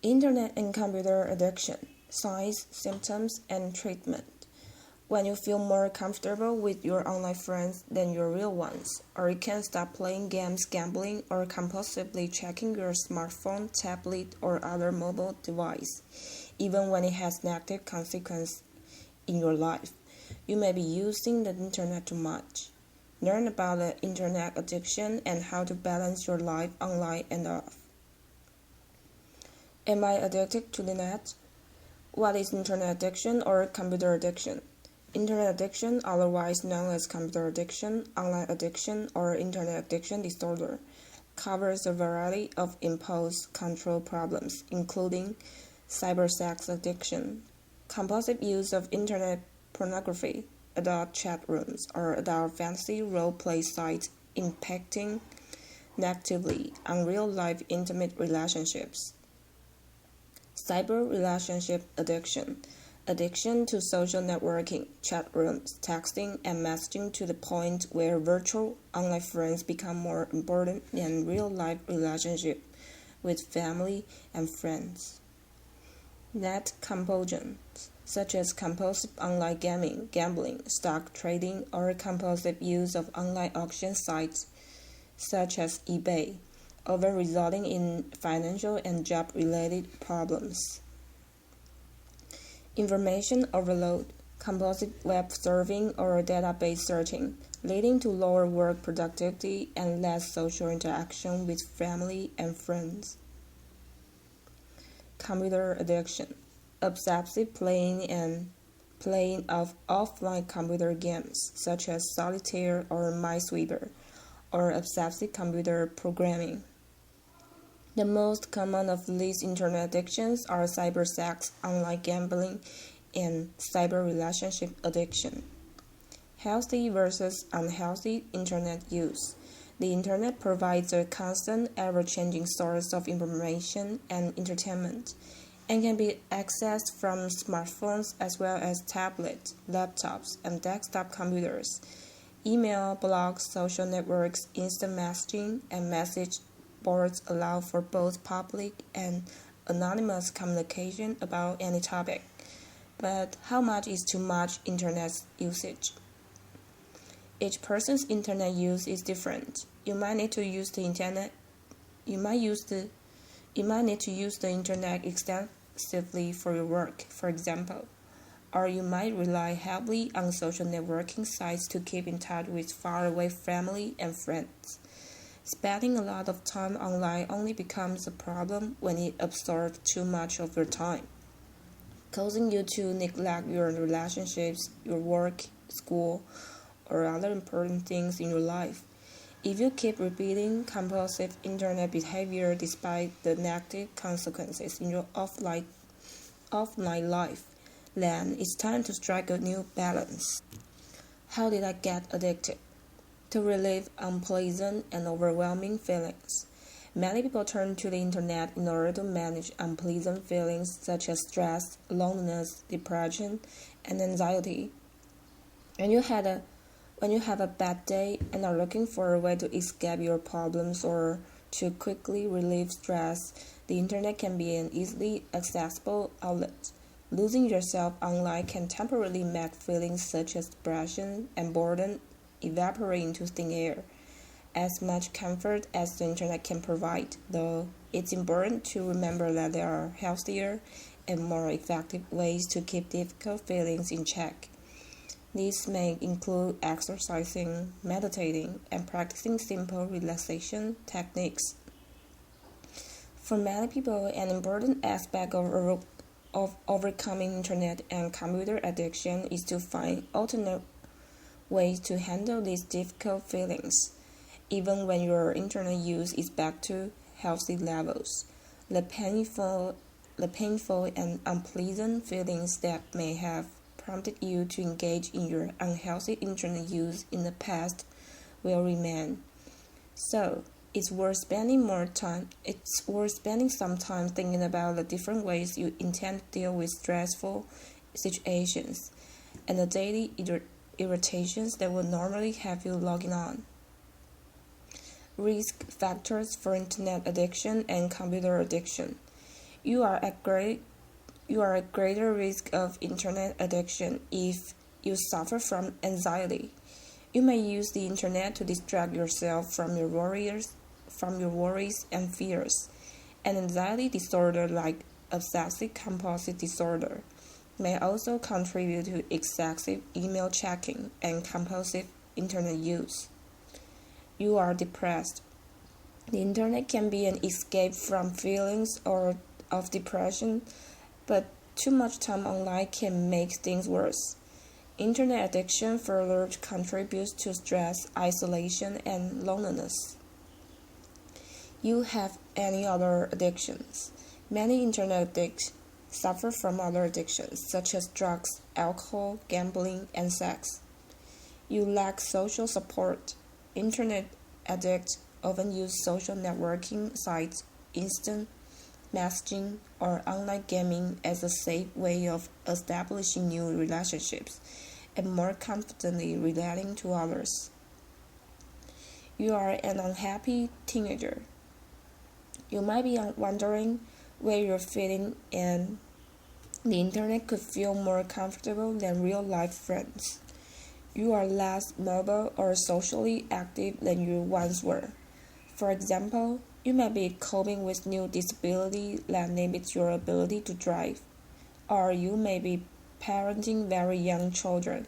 Internet and computer addiction, signs, symptoms, and treatment. When you feel more comfortable with your online friends than your real ones, or you can't stop playing games, gambling, or compulsively checking your smartphone, tablet, or other mobile device, even when it has negative consequences in your life, you may be using the internet too much. Learn about the internet addiction and how to balance your life online and off. Am I addicted to the net? What is internet addiction or computer addiction? Internet addiction, otherwise known as computer addiction, online addiction, or internet addiction disorder, covers a variety of impulse control problems, including cybersex addiction, compulsive use of internet pornography, adult chat rooms, or adult fantasy role-play sites impacting negatively on real-life intimate relationships. Cyber relationship addiction, addiction to social networking, chat rooms, texting, and messaging to the point where virtual online friends become more important than real-life relationships with family and friends. Net compulsions, such as compulsive online gaming, gambling, stock trading, or compulsive use of online auction sites such as eBay, often resulting in financial and job-related problems. Information overload, compulsive web surfing or database searching, leading to lower work productivity and less social interaction with family and friends. Computer addiction, obsessive playing of offline computer games such as solitaire or Minesweeper, or obsessive computer programming. The most common of these internet addictions are cybersex, online gambling, and cyber relationship addiction. Healthy versus unhealthy internet use. The internet provides a constant, ever-changing source of information and entertainment, and can be accessed from smartphones as well as tablets, laptops, and desktop computers. Email, blogs, social networks, instant messaging, and message boards allow for both public and anonymous communication about any topic. But how much is too much internet usage? Each person's internet use is different. You might need to use the internet extensively for your work, for example, or you might rely heavily on social networking sites to keep in touch with faraway family and friends. Spending a lot of time online only becomes a problem when it absorbs too much of your time, causing you to neglect your relationships, your work, school, or other important things in your life. If you keep repeating compulsive internet behavior despite the negative consequences in your offline life, then it's time to strike a new balance. How did I get addicted? To relieve unpleasant and overwhelming feelings. Many people turn to the internet in order to manage unpleasant feelings such as stress, loneliness, depression, and anxiety. When you have a bad day and are looking for a way to escape your problems or to quickly relieve stress, the internet can be an easily accessible outlet. Losing yourself online can temporarily make feelings such as depression and boredom evaporate into thin air. As much comfort as the internet can provide, though, it's important to remember that there are healthier and more effective ways to keep difficult feelings in check. These may include exercising, meditating, and practicing simple relaxation techniques. For many people, an important aspect of overcoming internet and computer addiction is to find alternate ways to handle these difficult feelings. Even when your internet use is back to healthy levels, the painful and unpleasant feelings that may have prompted you to engage in your unhealthy internet use in the past will remain. So, it's worth spending some time thinking about the different ways you intend to deal with stressful situations and the daily irritations that would normally have you logging on. Risk factors for internet addiction and computer addiction. You are at greater risk of internet addiction if you suffer from anxiety. You may use the internet to distract yourself from your worries and fears. An anxiety disorder like obsessive compulsive disorder may also contribute to excessive email checking and compulsive internet use. You are depressed. The internet can be an escape from feelings of depression, but too much time online can make things worse. Internet addiction further contributes to stress, isolation, and loneliness. You have any other addictions? Many internet addicts suffer from other addictions such as drugs, alcohol, gambling, and sex. You lack social support. Internet addicts often use social networking sites, instant messaging, or online gaming as a safe way of establishing new relationships and more confidently relating to others. You are an unhappy teenager. You might be wondering where you're fitting in. The internet could feel more comfortable than real-life friends. You are less mobile or socially active than you once were. For example, you may be coping with new disability that limits your ability to drive, or you may be parenting very young children,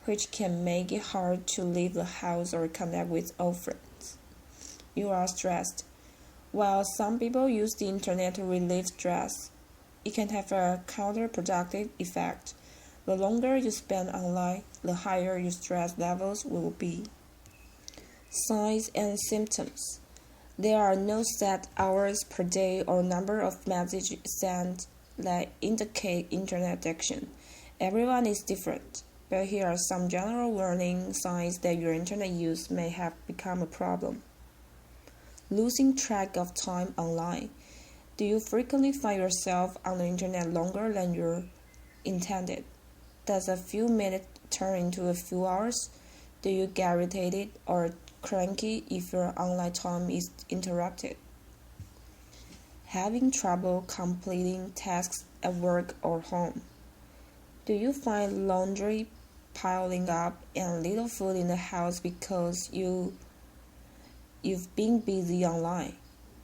which can make it hard to leave the house or connect with old friends. You are stressed. While some people use the internet to relieve stress, it can have a counterproductive effect. The longer you spend online, the higher your stress levels will be. Signs and symptoms. There are no set hours per day or number of messages sent that indicate internet addiction. Everyone is different, but here are some general warning signs that your internet use may have become a problem. Losing track of time online. Do you frequently find yourself on the internet longer than you intended? Does a few minutes turn into a few hours? Do you get irritated or cranky if your online time is interrupted? Having trouble completing tasks at work or home? Do you find laundry piling up and little food in the house because you've been busy online?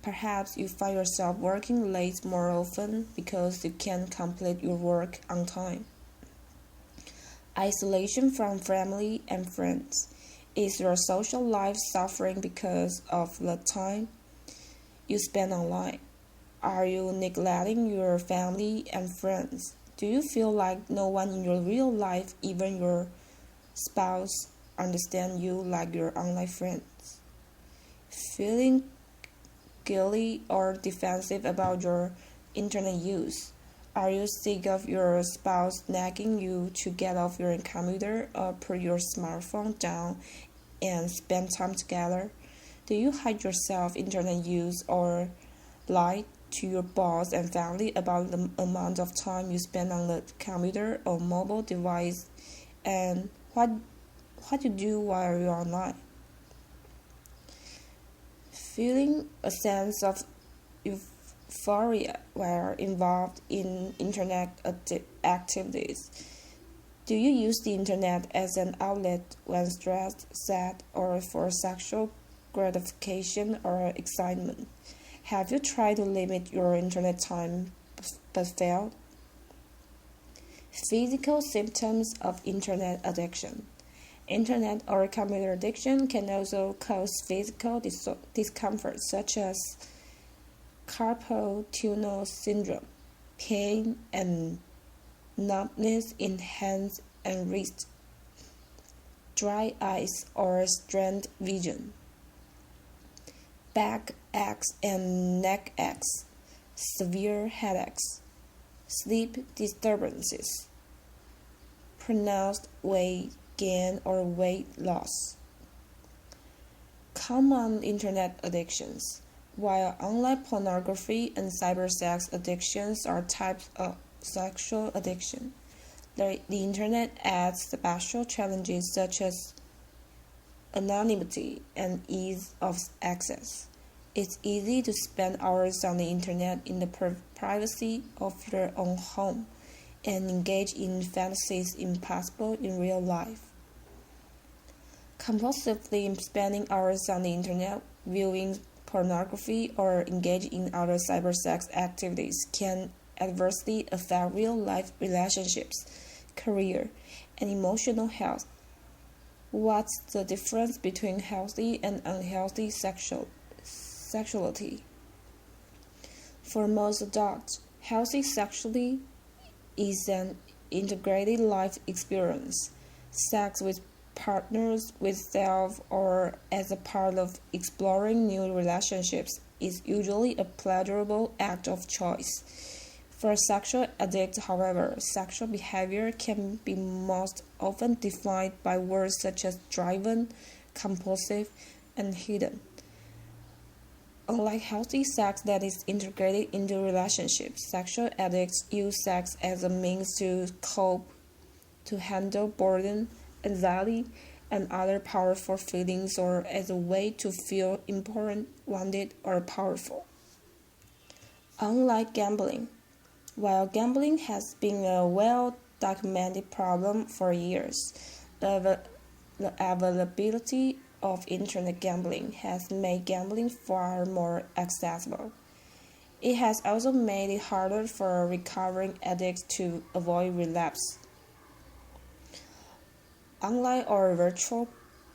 Perhaps you find yourself working late more often because you can't complete your work on time. Isolation from family and friends. Is your social life suffering because of the time you spend online? Are you neglecting your family and friends? Do you feel like no one in your real life, even your spouse, understands you like your online friends? Feeling guilty or defensive about your internet use? Are you sick of your spouse nagging you to get off your computer or put your smartphone down and spend time together? Do you hide yourself internet use or lie to your boss and family about the amount of time you spend on the computer or mobile device and what you do while you're online? Feeling a sense of euphoria while involved in internet activities. Do you use the internet as an outlet when stressed, sad, or for sexual gratification or excitement? Have you tried to limit your internet time but failed? Physical symptoms of internet addiction. Internet or computer addiction can also cause physical discomfort such as carpal tunnel syndrome, pain and numbness in hands and wrists, dry eyes or strained vision, back aches and neck aches, severe headaches, sleep disturbances, pronounced weight gain or weight loss. Common internet addictions. While online pornography and cybersex addictions are types of sexual addiction, the internet adds special challenges such as anonymity and ease of access. It's easy to spend hours on the internet in the privacy of your own home and engage in fantasies impossible in real life. Compulsively spending hours on the internet, viewing pornography, or engaging in other cybersex activities can adversely affect real-life relationships, career, and emotional health. What's the difference between healthy and unhealthy sexuality? For most adults, healthy sexuality is an integrated life experience. Sex with partners, with self, or as a part of exploring new relationships is usually a pleasurable act of choice. For a sexual addict, however, sexual behavior can be most often defined by words such as driven, compulsive, and hidden. Unlike healthy sex that is integrated into relationships, sexual addicts use sex as a means to cope, to handle boredom, anxiety, and other powerful feelings, or as a way to feel important, wanted, or powerful. Unlike gambling, while gambling has been a well-documented problem for years, the availability of internet gambling has made gambling far more accessible. It has also made it harder for recovering addicts to avoid relapse. Online or virtual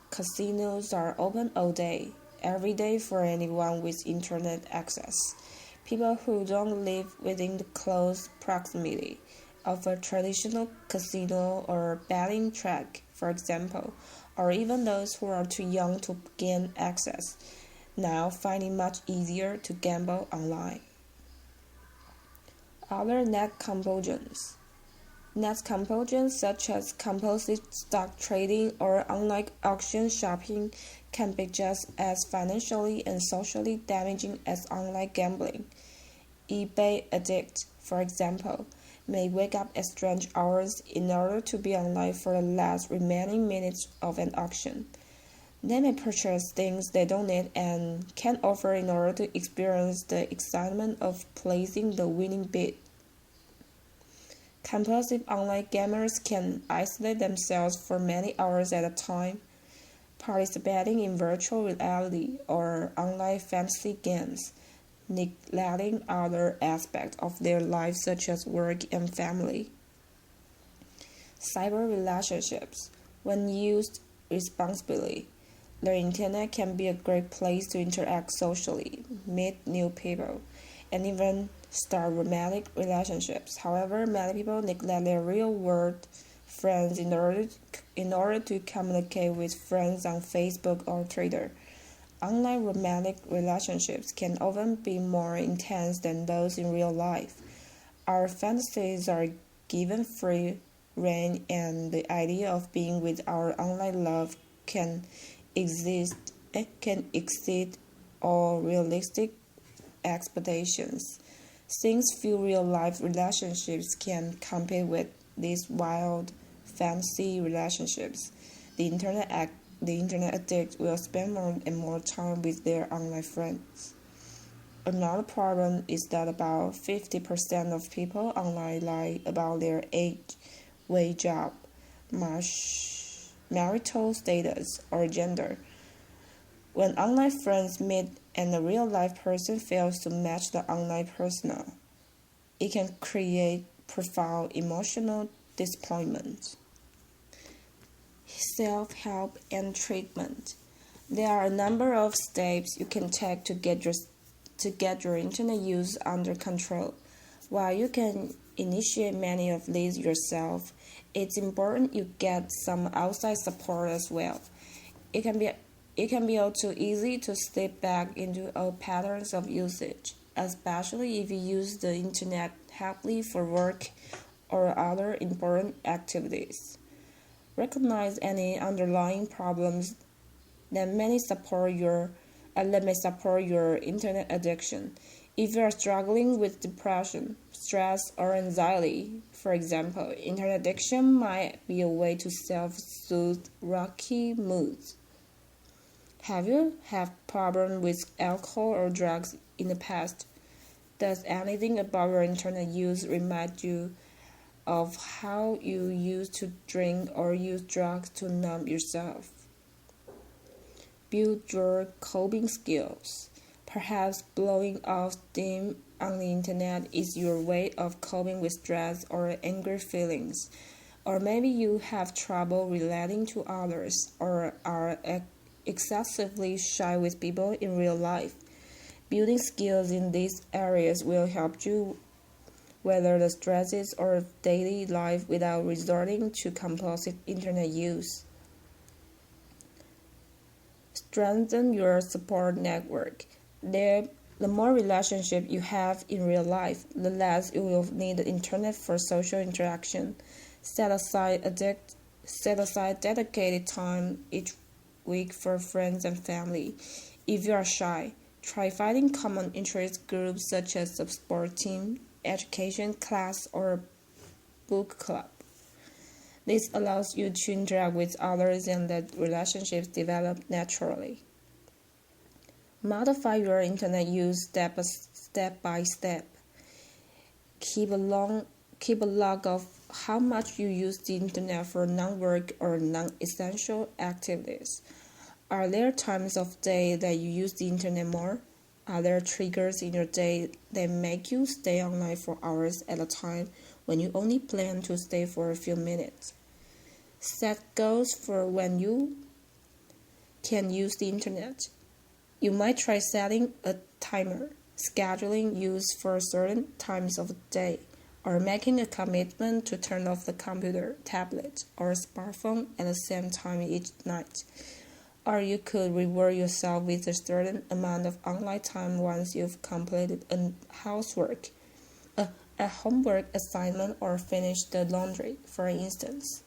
casinos are open all day, every day for anyone with internet access. People who don't live within the close proximity of a traditional casino or betting track, for example, or even those who are too young to gain access, now find it much easier to gamble online. Other net compulsions. Net compulsions such as compulsive stock trading or online auction shopping can be just as financially and socially damaging as online gambling. eBay addicts, for example, may wake up at strange hours in order to be online for the last remaining minutes of an auction. They may purchase things they don't need and can't offer in order to experience the excitement of placing the winning bid. Compulsive online gamers can isolate themselves for many hours at a time, participating in virtual reality or online fantasy games, neglecting other aspects of their lives such as work and family. Cyber relationships, when used responsibly, the internet can be a great place to interact socially, meet new people, and even start romantic relationships. However, many people neglect their real-world friends in order to communicate with friends on Facebook or Twitter. Online romantic relationships can often be more intense than those in real life. Our fantasies are given free rein, and the idea of being with our online love can exceed all realistic expectations. Since few real-life relationships can compete with these wild fantasy relationships, the internet addict will spend more and more time with their online friends. Another problem is that about 50% of people online lie about their age, wage, job, marital status, or gender. When online friends meet and a real-life person fails to match the online persona, it can create profound emotional disappointment. Self-help and treatment. There are a number of steps you can take to get your internet use under control. While you can initiate many of these yourself, it's important you get some outside support as well. It can be all too easy to slip back into old patterns of usage, especially if you use the internet heavily for work or other important activities. Recognize any underlying problems that may support your internet addiction. If you are struggling with depression, stress, or anxiety, for example, internet addiction might be a way to self-soothe rocky moods. Have you had problems with alcohol or drugs in the past? Does anything about your internet use remind you of how you used to drink or use drugs to numb yourself? Build your coping skills. Perhaps blowing off steam on the internet is your way of coping with stress or angry feelings. Or maybe you have trouble relating to others or are excessively shy with people in real life. Building skills in these areas will help you weather the stresses of daily life without resorting to compulsive internet use. Strengthen your support network. The more relationship you have in real life, the less you will need the internet for social interaction. Set aside dedicated time each week for friends and family. If you are shy, try finding common interest groups such as a sport team, education class, or book club. This allows you to interact with others and let relationships develop naturally. Modify your internet use step by step. Keep a log of how much you use the internet for non-work or non-essential activities. Are there times of day that you use the internet more? Are there triggers in your day that make you stay online for hours at a time when you only plan to stay for a few minutes? Set goals for when you can use the internet. You might try setting a timer, scheduling use for certain times of the day, or making a commitment to turn off the computer, tablet, or smartphone at the same time each night. Or you could reward yourself with a certain amount of online time once you've completed a homework assignment, or finished the laundry, for instance.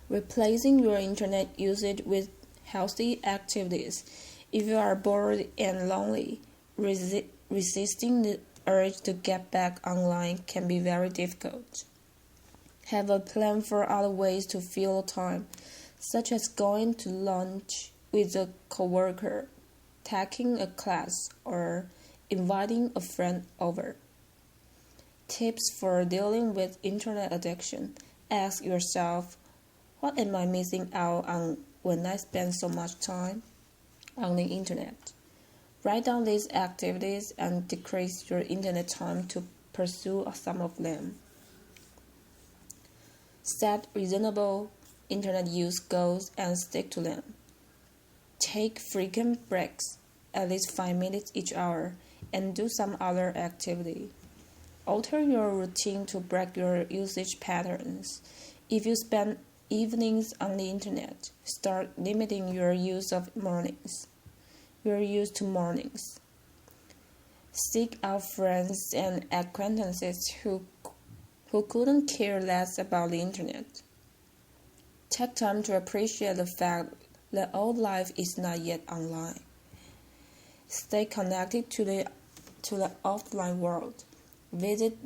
Replacing your internet usage with healthy activities. If you are bored and lonely, resisting the urge to get back online can be very difficult. Have a plan for other ways to fill time, such as going to lunch with a coworker, taking a class, or inviting a friend over. Tips for dealing with internet addiction. Ask yourself, what am I missing out on when I spend so much time on the internet? Write down these activities and decrease your internet time to pursue some of them. Set reasonable internet use goals and stick to them. Take frequent breaks, at least 5 minutes each hour, and do some other activity. Alter your routine to break your usage patterns. If you spend evenings on the internet, start limiting your use to mornings. Seek out friends and acquaintances who couldn't care less about the internet. Take time to appreciate the fact that all life is not yet online. Stay connected to the offline world. Visit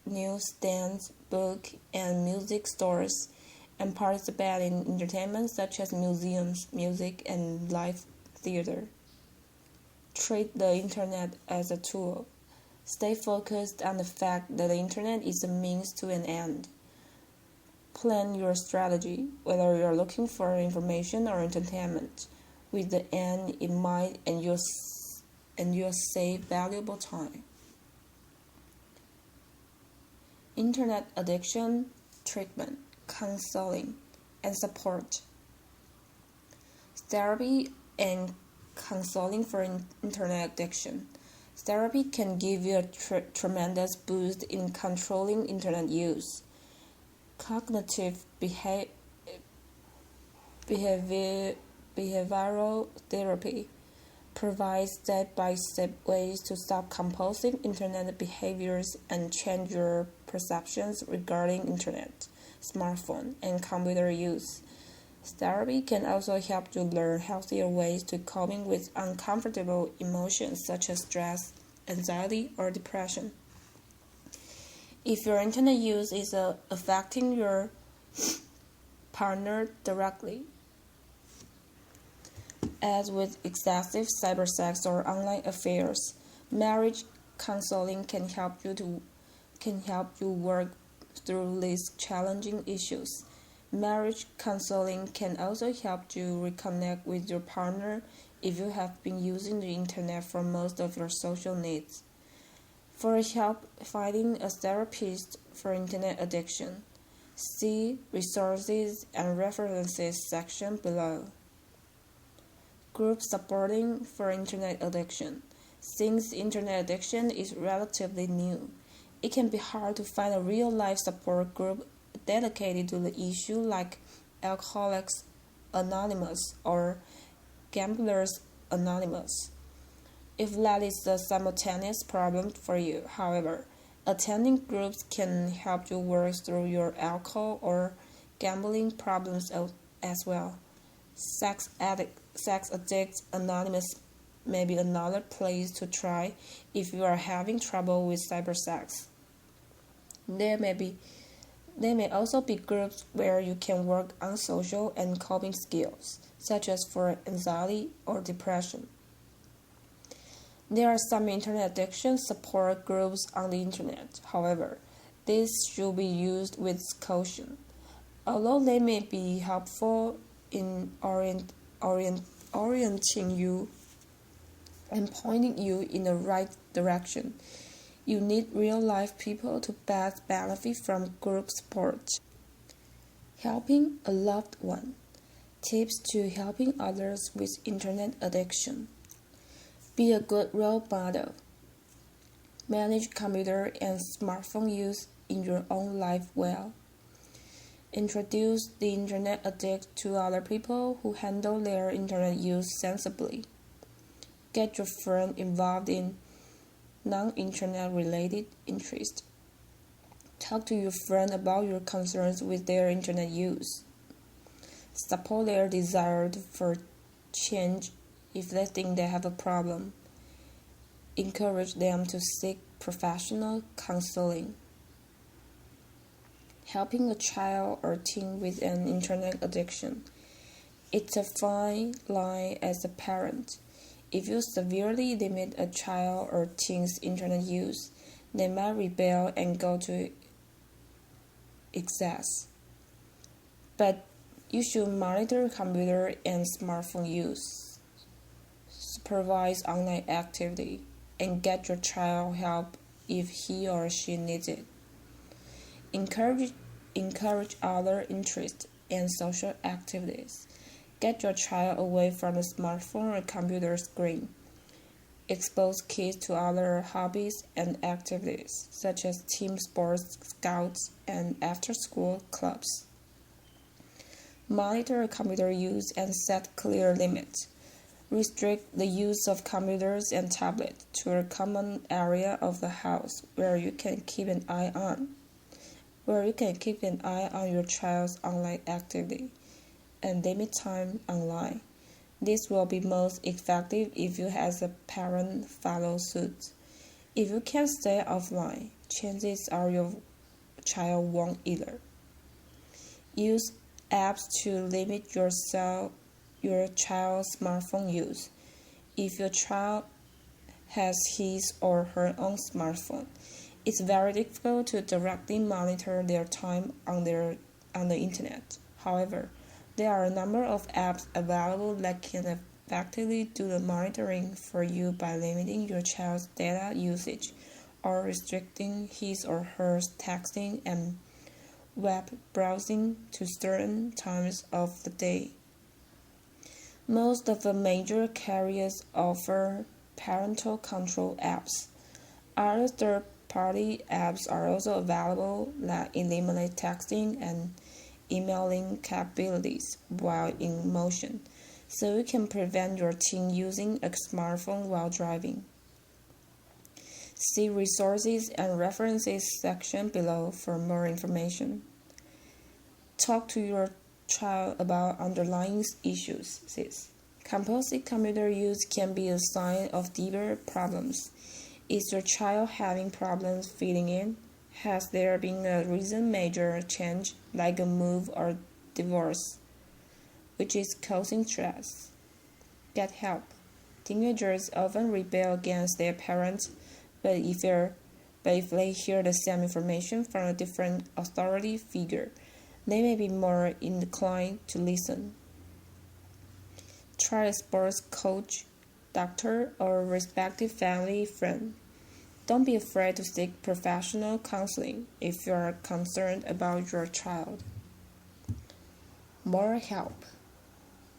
newsstands, book and music stores, and participate in entertainment such as museums, music, and live theater. Treat the internet as a tool. Stay focused on the fact that the internet is a means to an end. Plan your strategy, whether you're looking for information or entertainment, with the end in mind, and you'll save valuable time. Internet addiction treatment, counseling, and support. Therapy and counseling for internet addiction. Therapy can give you a tremendous boost in controlling internet use. Cognitive behavioral therapy provides step-by-step ways to stop compulsive internet behaviors and change your perceptions regarding internet, smartphone, and computer use. Therapy can also help you learn healthier ways to coping with uncomfortable emotions such as stress, anxiety, or depression. If your internet use is affecting your partner directly, As with excessive cybersex or online affairs, marriage counseling can help you work through these challenging issues. Marriage counseling can also help you reconnect with your partner if you have been using the internet for most of your social needs. For help finding a therapist for internet addiction, see resources and references section below. Group supporting for internet addiction. Since internet addiction is relatively new, it can be hard to find a real-life support group dedicated to the issue like Alcoholics Anonymous or Gamblers Anonymous. If that is a simultaneous problem for you, however, attending groups can help you work through your alcohol or gambling problems as well. Sex Addicts Anonymous may be another place to try if you are having trouble with cybersex. There may also be groups where you can work on social and coping skills, such as for anxiety or depression. There are some internet addiction support groups on the internet. However, these should be used with caution. Although they may be helpful in orienting you and pointing you in the right direction, you need real-life people to best benefit from group support. Helping a loved one. Tips to helping others with internet addiction. Be a good role model. Manage computer and smartphone use in your own life well. Introduce the internet addict to other people who handle their internet use sensibly. Get your friend involved in non-internet related interests. Talk to your friend about your concerns with their internet use. Support their desire for change if they think they have a problem. Encourage them to seek professional counseling. Helping a child or teen with an internet addiction. It's a fine line as a parent. If you severely limit a child or teen's internet use, they might rebel and go to excess. But you should monitor computer and smartphone use, supervise online activity, and get your child help if he or she needs it. Encourage other interests and social activities. Get your child away from the smartphone or computer screen. Expose kids to other hobbies and activities, such as team sports, scouts, and after-school clubs. Monitor computer use and set clear limits. Restrict the use of computers and tablets to a common area of the house where you can keep an eye on your child's online activity and limit time online. This will be most effective if you as a parent follow suit. If you can't stay offline, chances are your child won't either. Use apps to limit your child's smartphone use. If your child has his or her own smartphone, it's very difficult to directly monitor their time on the internet. However, there are a number of apps available that can effectively do the monitoring for you by limiting your child's data usage or restricting his or her texting and web browsing to certain times of the day. Most of the major carriers offer parental control apps. Other third-party apps are also available that eliminate texting and emailing capabilities while in motion, so you can prevent your teen using a smartphone while driving. See resources and references section below for more information. Talk to your child about underlying issues. Compulsive computer use can be a sign of deeper problems. Is your child having problems fitting in? Has there been a recent major change, like a move or divorce, which is causing stress? Get help. Teenagers often rebel against their parents, but if they hear the same information from a different authority figure, they may be more inclined to listen. Try a sports coach, doctor, or respected family friend. Don't be afraid to seek professional counseling if you are concerned about your child. More help.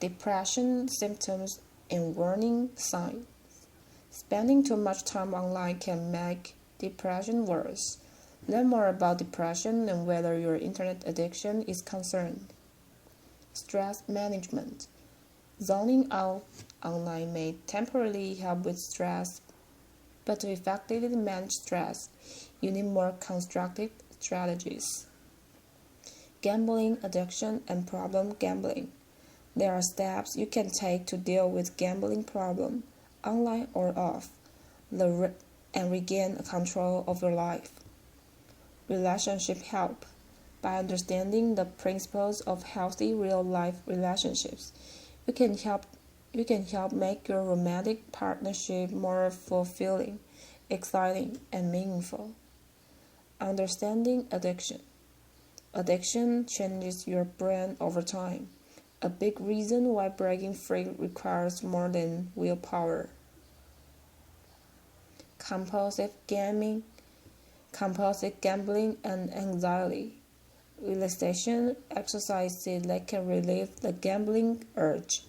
Depression symptoms and warning signs. Spending too much time online can make depression worse. Learn more about depression and whether your internet addiction is concerned. Stress management. Zoning out online may temporarily help with stress, but to effectively manage stress, you need more constructive strategies. Gambling addiction and problem gambling. There are steps you can take to deal with gambling problem, online or off, and regain control of your life. Relationship help. By understanding the principles of healthy real-life relationships, you can help make your romantic partnership more fulfilling, exciting, and meaningful. Understanding addiction. Addiction changes your brain over time. A big reason why breaking free requires more than willpower. Compulsive gambling, and anxiety. Relaxation exercises that can relieve the gambling urge.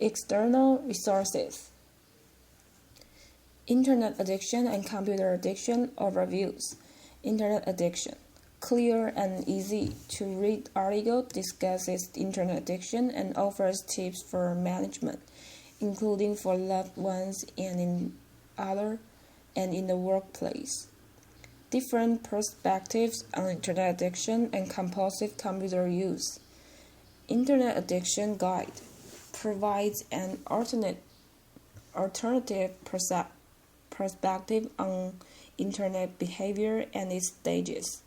External resources. Internet addiction and computer addiction overviews. Internet addiction. Clear and easy to read article discusses internet addiction and offers tips for management, including for loved ones and in the workplace. Different perspectives on internet addiction and compulsive computer use. Internet Addiction Guide provides an alternative perspective on internet behavior and its stages.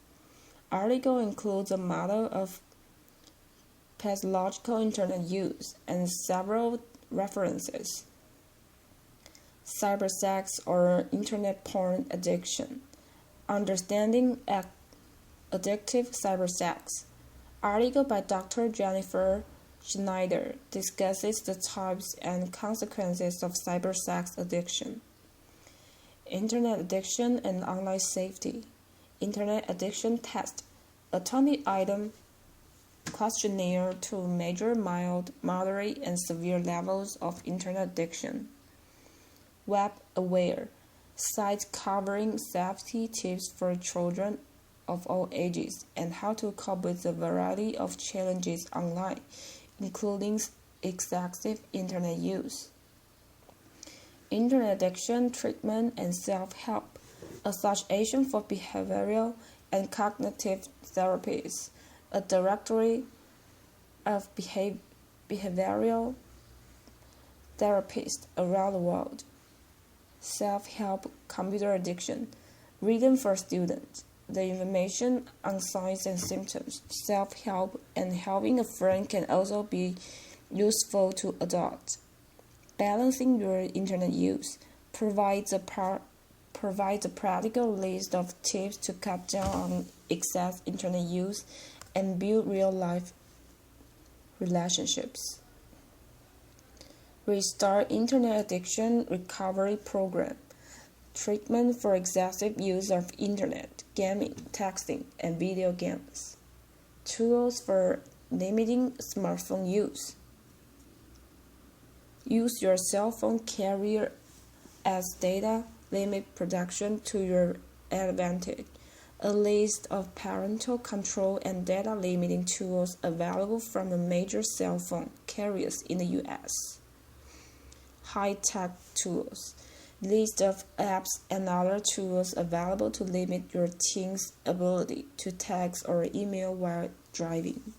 Article includes a model of pathological internet use and several references. Cybersex or internet porn addiction. Understanding addictive cybersex. Article by Dr. Jennifer Schneider discusses the types and consequences of cybersex addiction. Internet addiction and online safety. Internet addiction test, a 20-item questionnaire to measure mild, moderate, and severe levels of internet addiction. Web Aware, site covering safety tips for children of all ages and how to cope with a variety of challenges online, including excessive internet use. Internet addiction treatment and self-help. Association for Behavioral and Cognitive Therapies, a directory of behavioral therapists around the world. Self-help computer addiction, written for students. The information on signs and symptoms, self-help, and helping a friend can also be useful to adults. Balancing your internet use provides a practical list of tips to cut down on excess internet use and build real-life relationships. Restart Internet Addiction Recovery Program. Treatment for excessive use of internet, gaming, texting, and video games. Tools for limiting smartphone use. Use your cell phone carrier as data limit protection to your advantage. A list of parental control and data limiting tools available from the major cell phone carriers in the U.S. High-tech tools. List of apps and other tools available to limit your teen's ability to text or email while driving.